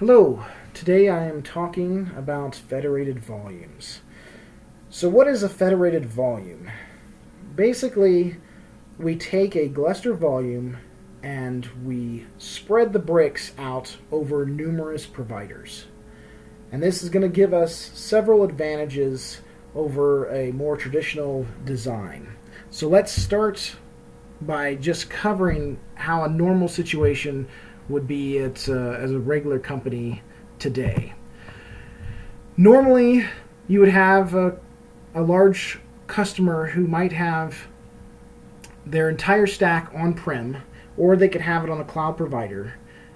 Hello, today I am talking about federated volumes. So what is a federated volume? Basically, we take a Gluster volume and we spread the bricks out over numerous providers. And this is going to give us several advantages over a more traditional design. So let's start by just covering how a normal situation would be as a regular company today. Normally, you would have a large customer who might have their entire stack on-prem, or they could have it on a cloud provider,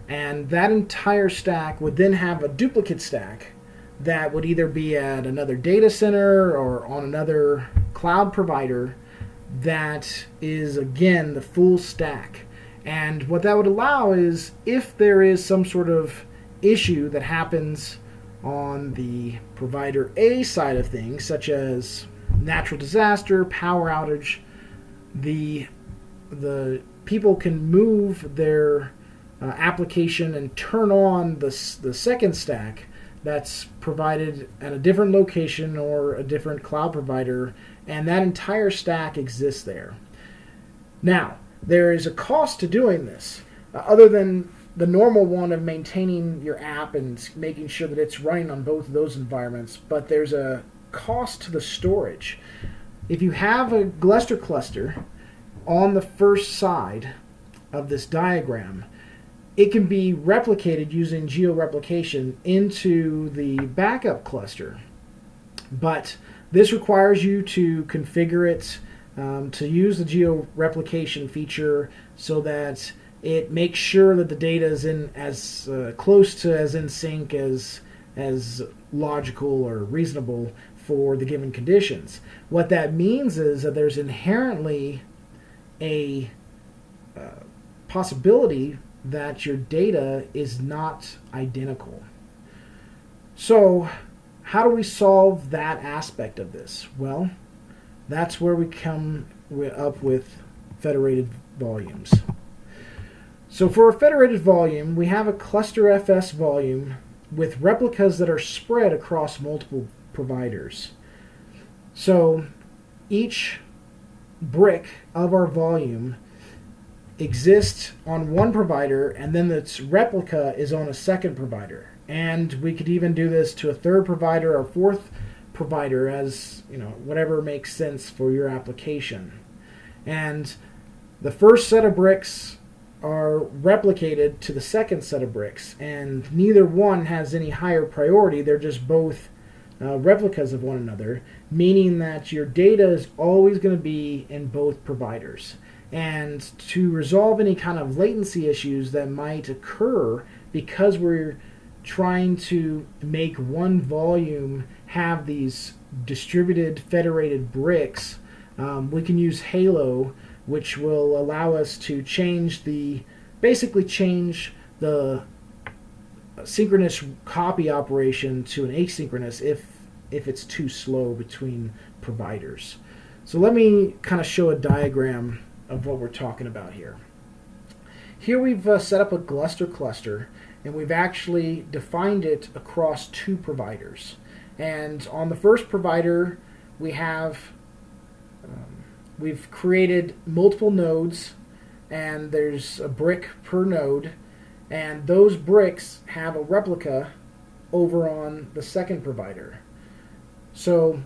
and that entire stack would then have a duplicate stack that would either be at another data center or on another cloud provider that is, again, the full stack. And what that would allow is, if there is some sort of issue that happens on the provider A side of things, such as natural disaster, power outage, the people can move their application and turn on the second stack that's provided at a different location or a different cloud provider, and that entire stack exists there. Now, there is a cost to doing this, other than the normal one of maintaining your app and making sure that it's running on both of those environments, but there's a cost to the storage. If you have a Gluster cluster on the first side of this diagram, it can be replicated using georeplication into the backup cluster. But this requires you to configure it to use the georeplication feature so that it makes sure that the data is in as close to as in sync as logical or reasonable for the given conditions. What that means is that there's inherently a possibility that your data is not identical. So, how do we solve that aspect of this? Well, that's where we come up with federated volumes. So for a federated volume, we have a GlusterFS volume with replicas that are spread across multiple providers. So each brick of our volume exists on one provider, and then its replica is on a second provider. And we could even do this to a third provider or fourth provider, as whatever makes sense for your application. And the first set of bricks are replicated to the second set of bricks, and neither one has any higher priority. They're just both replicas of one another, meaning that your data is always going to be in both providers. And to resolve any kind of latency issues that might occur because we're trying to make one volume have these distributed federated bricks, we can use Halo, which will allow us to basically change the synchronous copy operation to an asynchronous if it's too slow between providers. So let me kind of show a diagram of what we're talking about here. Here we've set up a Gluster cluster, and we've actually defined it across two providers. And on the first provider, we've created multiple nodes, and there's a brick per node, and those bricks have a replica over on the second provider. So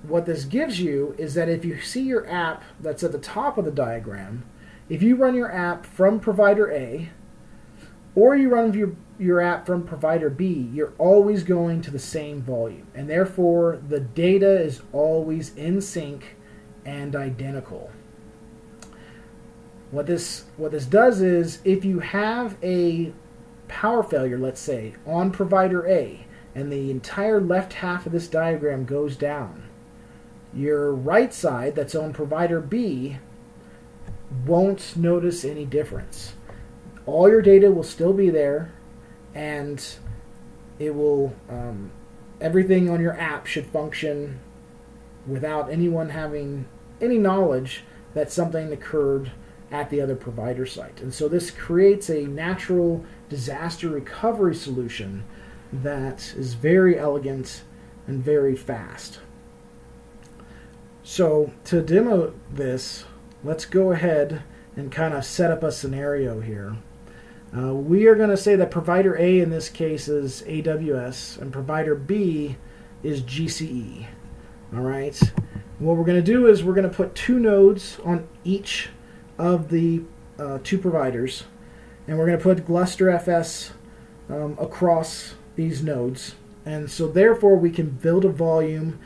what this gives you is that if you see your app that's at the top of the diagram, if you run your app from provider A, or you run your app from provider B, you're always going to the same volume, and therefore the data is always in sync and identical. What this does is, if you have a power failure, let's say, on provider A, and the entire left half of this diagram goes down, your right side that's on provider B won't notice any difference. All your data will still be there, and it will everything on your app should function without anyone having any knowledge that something occurred at the other provider site. And so this creates a natural disaster recovery solution that is very elegant and very fast. So to demo this, let's go ahead and kind of set up a scenario here. We are going to say that provider A in this case is AWS and provider B is GCE. All right. What we're going to do is we're going to put 2 nodes on each of the 2 providers, and we're going to put GlusterFS across these nodes. And so therefore we can build a volume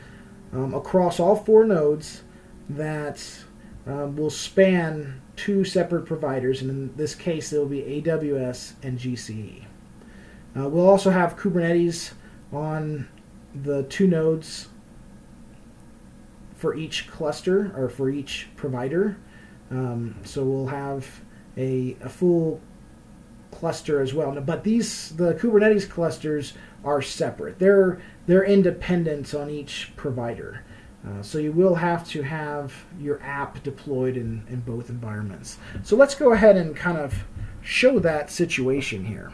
across all 4 nodes that will span 2 separate providers, and in this case it will be AWS and GCE. We'll also have Kubernetes on the 2 nodes for each cluster or for each provider. So we'll have a full cluster as well. But the Kubernetes clusters are separate. They're independent on each provider. So you will have to have your app deployed in both environments. So let's go ahead and kind of show that situation here.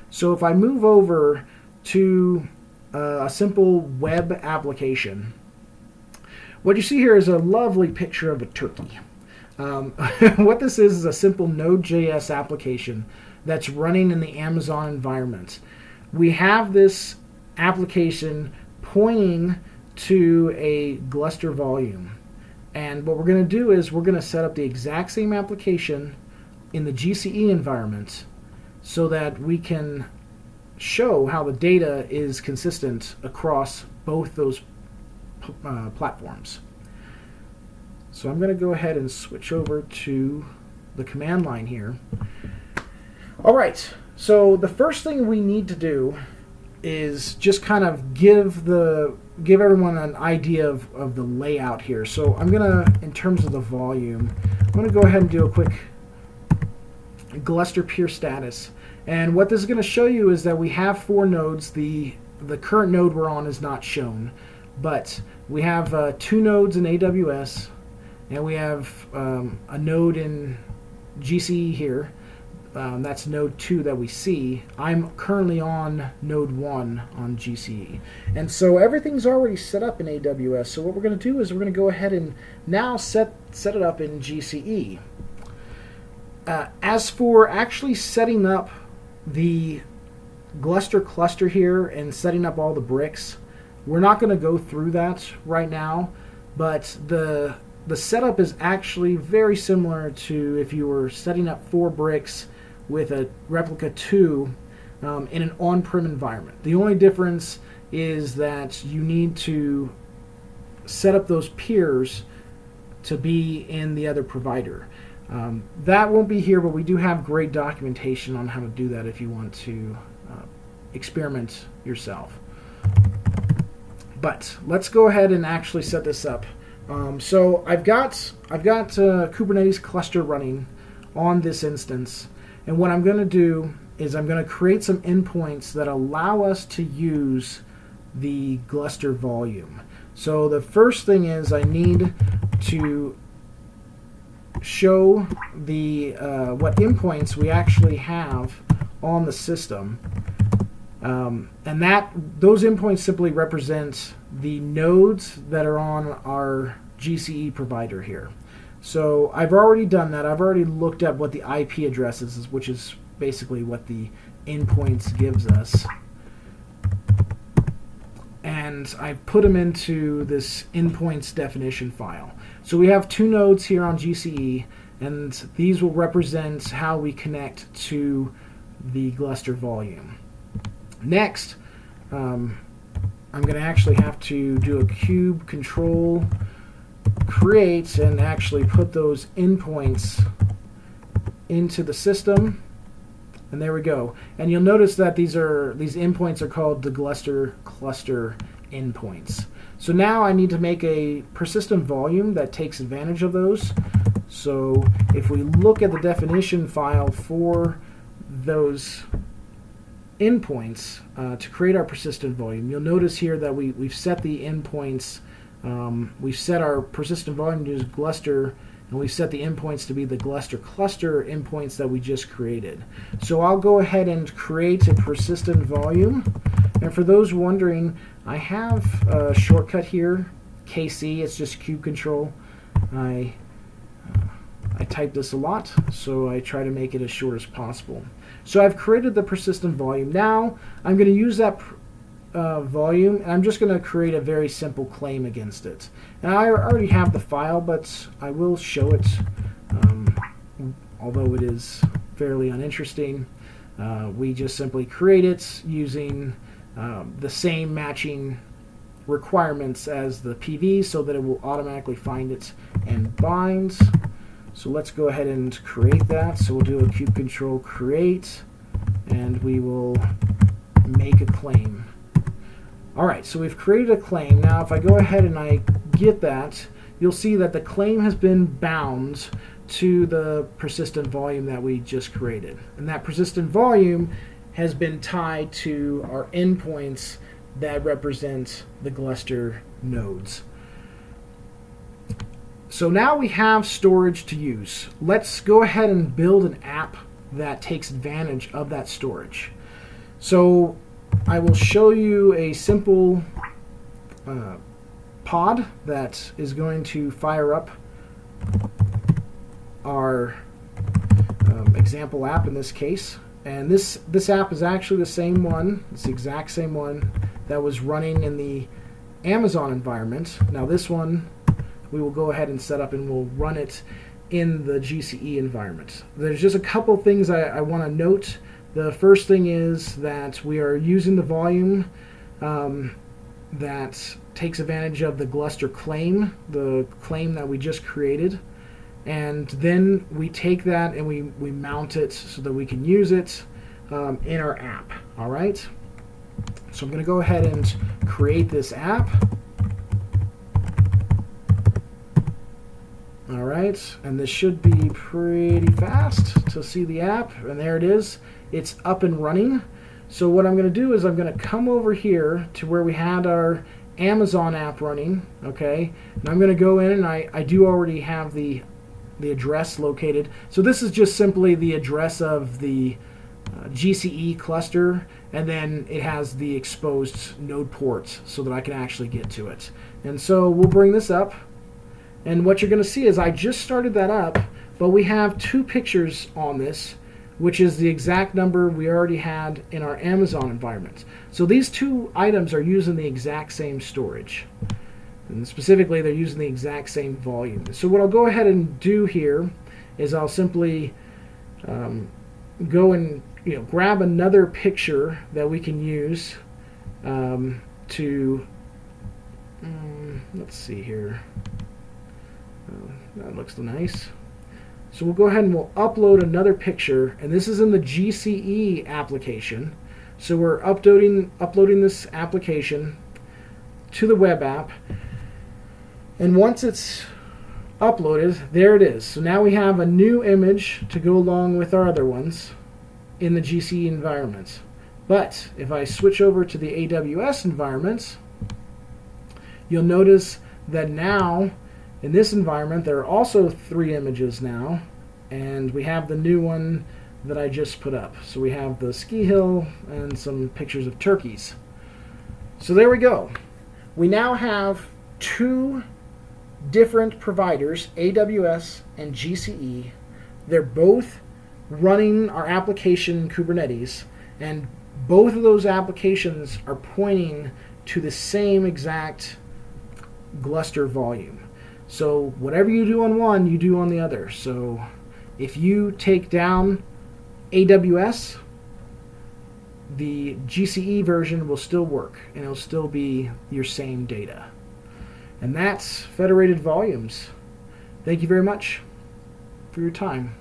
So if I move over to a simple web application, what you see here is a lovely picture of a turkey. What this is a simple Node.js application that's running in the Amazon environment. We have this application pointing to a Gluster volume. And what we're going to do is we're going to set up the exact same application in the GCE environment so that we can show how the data is consistent across both those platforms. So I'm going to go ahead and switch over to the command line here. All right, so the first thing we need to do is just kind of give everyone an idea of the layout here. So I'm going to, in terms of the volume, I'm going to go ahead and do a quick Gluster peer status. And what this is going to show you is that we have 4 nodes. The current node we're on is not shown, but we have 2 nodes in AWS, and we have a node in GCE here. That's node 2 that we see. I'm currently on node 1 on GCE. And so everything's already set up in AWS. So what we're going to do is we're going to go ahead and now set it up in GCE. As for actually setting up the Gluster cluster here and setting up all the bricks, we're not going to go through that right now, but the setup is actually very similar to if you were setting up 4 bricks with a replica 2 in an on-prem environment. The only difference is that you need to set up those peers to be in the other provider. That won't be here, but we do have great documentation on how to do that if you want to experiment yourself. But let's go ahead and actually set this up. So I've got Kubernetes cluster running on this instance, and what I'm going to do is I'm going to create some endpoints that allow us to use the Gluster volume. So the first thing is I need to show the what endpoints we actually have on the system, and those endpoints simply represent the nodes that are on our GCE provider here. So I've already done that. I've already looked at what the IP address is, which is basically what the endpoints gives us. And I've put them into this endpoints definition file. So we have 2 nodes here on GCE, and these will represent how we connect to the Gluster volume. Next, I'm going to actually have to do a kube control create and actually put those endpoints into the system. And there we go. And you'll notice that these endpoints are called the Gluster cluster endpoints. So now I need to make a persistent volume that takes advantage of those. So if we look at the definition file for those endpoints to create our persistent volume, you'll notice here that we've set the endpoints. We've set our persistent volume to use Gluster, and we set the endpoints to be the Gluster cluster endpoints that we just created. So I'll go ahead and create a persistent volume. And for those wondering, I have a shortcut here, KC, it's just cube control. I type this a lot, so I try to make it as short as possible. So I've created the persistent volume. Now I'm going to use that volume, and I'm just going to create a very simple claim against it. And I already have the file, but I will show it, although it is fairly uninteresting. We just simply create it using the same matching requirements as the PV so that it will automatically find it and binds. So let's go ahead and create that. So we'll do a cube control create, and we will make a claim. Alright, so we've created a claim. Now if I go ahead and I get that, you'll see that the claim has been bound to the persistent volume that we just created. And that persistent volume has been tied to our endpoints that represent the Gluster nodes. So now we have storage to use. Let's go ahead and build an app that takes advantage of that storage. So I will show you a simple pod that is going to fire up our example app in this case. And this app is actually the same one, it's the exact same one that was running in the Amazon environment. Now this one we will go ahead and set up, and we'll run it in the GCE environment. There's just a couple things I want to note. The first thing is that we are using the volume that takes advantage of the Gluster claim, the claim that we just created. And then we take that and we mount it so that we can use it in our app. All right? So I'm going to go ahead and create this app. All right, and this should be pretty fast to see the app, and there it is. It's up and running. So what I'm going to do is I'm going to come over here to where we had our Amazon app running, okay? And I'm going to go in, and I do already have the address located. So this is just simply the address of the GCE cluster, and then it has the exposed node ports so that I can actually get to it. And so we'll bring this up. And what you're going to see is I just started that up, but we have two pictures on this, which is the exact number we already had in our Amazon environment. So these two items are using the exact same storage. And specifically, they're using the exact same volume. So what I'll go ahead and do here is I'll simply go and grab another picture that we can use to, let's see here. That looks nice. So we'll go ahead and we'll upload another picture, and this is in the GCE application. So we're uploading this application to the web app, and once it's uploaded, there it is. So now we have a new image to go along with our other ones in the GCE environment. But if I switch over to the AWS environment, you'll notice that now in this environment, there are also 3 images now, and we have the new one that I just put up. So we have the ski hill and some pictures of turkeys. So there we go. We now have 2 different providers, AWS and GCE. They're both running our application in Kubernetes, and both of those applications are pointing to the same exact Gluster volume. So whatever you do on one, you do on the other. So if you take down AWS, the GCE version will still work, and it'll still be your same data. And that's Federated Volumes. Thank you very much for your time.